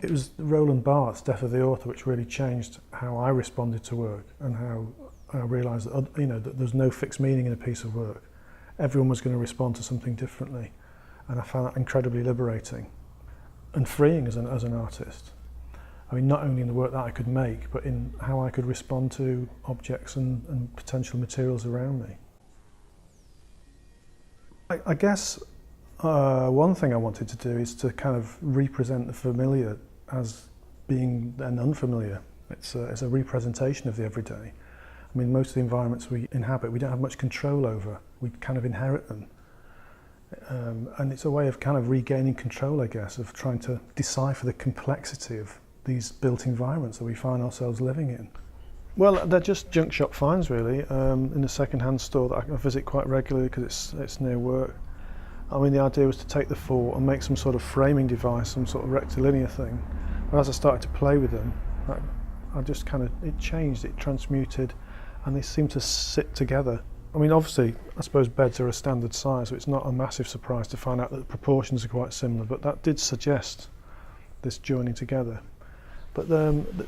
It was Roland Barthes' Death of the Author which really changed how I responded to work, and how I realised that, that there's no fixed meaning in a piece of work. Everyone was going to respond to something differently, and I found that incredibly liberating and freeing as an artist. I mean, not only in the work that I could make, but in how I could respond to objects and potential materials around me. I guess one thing I wanted to do is to kind of represent the familiar as being an unfamiliar. It's a representation of the everyday. I mean, most of the environments we inhabit, we don't have much control over. We kind of inherit them. And it's a way of kind of regaining control, I guess, of trying to decipher the complexity of these built environments that we find ourselves living in. Well, they're just junk shop finds, really, in a second-hand store that I visit quite regularly because it's near work. I mean, the idea was to take the four and make some sort of framing device, some sort of rectilinear thing. But as I started to play with them, I just kind of, it changed, it transmuted, and they seemed to sit together. I mean, obviously, I suppose beds are a standard size, so it's not a massive surprise to find out that the proportions are quite similar, but that did suggest this joining together. But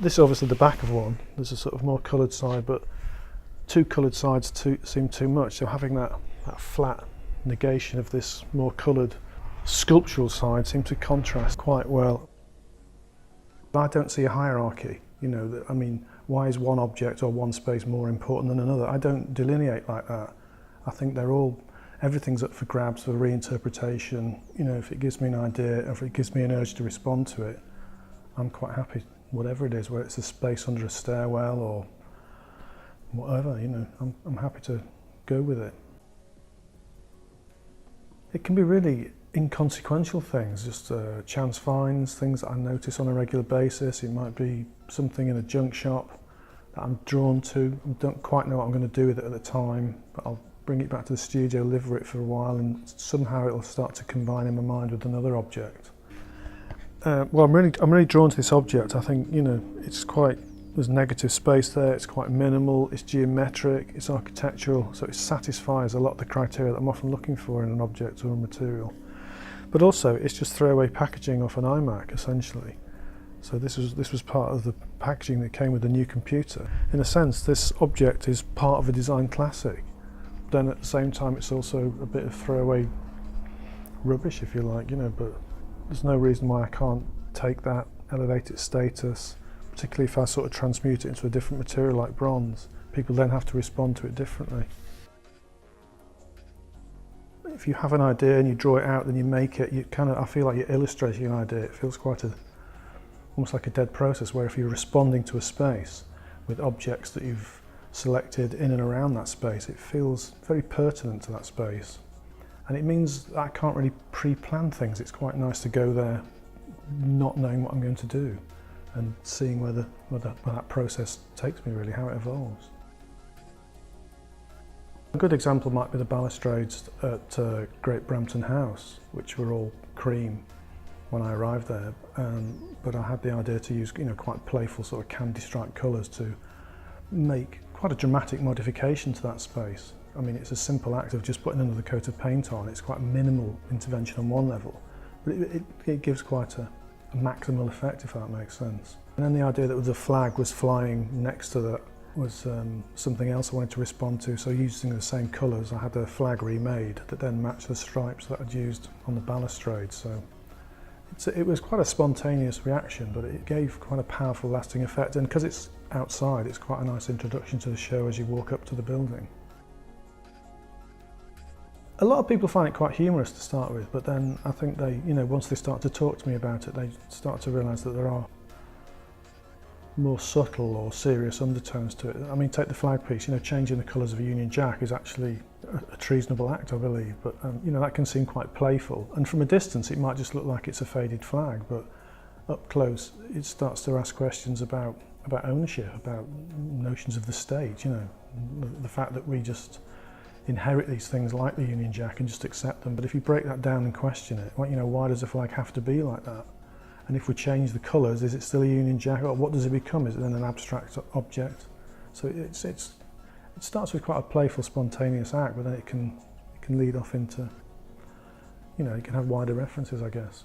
this is obviously the back of one. There's a sort of more coloured side, but two coloured sides seem too much. So having that flat negation of this more coloured sculptural side seemed to contrast quite well. I don't see a hierarchy. I mean, why is one object or one space more important than another? I don't delineate like that. I think everything's up for grabs, for reinterpretation. If it gives me an idea, if it gives me an urge to respond to it, I'm quite happy, whatever it is, whether it's a space under a stairwell or whatever, I'm happy to go with it. It can be really inconsequential things, just chance finds, things that I notice on a regular basis. It might be something in a junk shop that I'm drawn to. I don't quite know what I'm going to do with it at the time, but I'll bring it back to the studio, live with it for a while, and somehow it'll start to combine in my mind with another object. Well, I'm really drawn to this object. I think, there's negative space there, it's quite minimal, it's geometric, it's architectural, so it satisfies a lot of the criteria that I'm often looking for in an object or a material. But also, it's just throwaway packaging off an iMac, essentially. So this was part of the packaging that came with the new computer. In a sense, this object is part of a design classic. Then at the same time, it's also a bit of throwaway rubbish, if you like, but there's no reason why I can't take that, elevate its status, particularly if I sort of transmute it into a different material like bronze. People then have to respond to it differently. If you have an idea and you draw it out, then you make it, I feel like you're illustrating an idea. It feels quite almost like a dead process, where if you're responding to a space with objects that you've selected in and around that space, it feels very pertinent to that space. And it means I can't really pre-plan things. It's quite nice to go there not knowing what I'm going to do and seeing where that process takes me, really, how it evolves. A good example might be the balustrades at Great Brampton House, which were all cream when I arrived there, but I had the idea to use quite playful sort of candy striped colours to make quite a dramatic modification to that space. I mean, it's a simple act of just putting another coat of paint on. It's quite minimal intervention on one level, but it gives quite a maximal effect, if that makes sense. And then the idea that the flag was flying next to that was something else I wanted to respond to. So using the same colours, I had a flag remade that then matched the stripes that I'd used on the balustrade. So it was quite a spontaneous reaction, but it gave quite a powerful, lasting effect. And because it's outside, it's quite a nice introduction to the show as you walk up to the building. A lot of people find it quite humorous to start with, but then I think they, once they start to talk to me about it, they start to realise that there are more subtle or serious undertones to it. I mean, take the flag piece, changing the colours of a Union Jack is actually a treasonable act, I believe, but that can seem quite playful. And from a distance, it might just look like it's a faded flag, but up close, it starts to ask questions about ownership, about notions of the state, the fact that we just inherit these things like the Union Jack and just accept them. But if you break that down and question it, why does a flag have to be like that? And if we change the colours, is it still a Union Jack, or what does it become? Is it then an abstract object? So it starts with quite a playful, spontaneous act, but then it can lead off into, it can have wider references, I guess.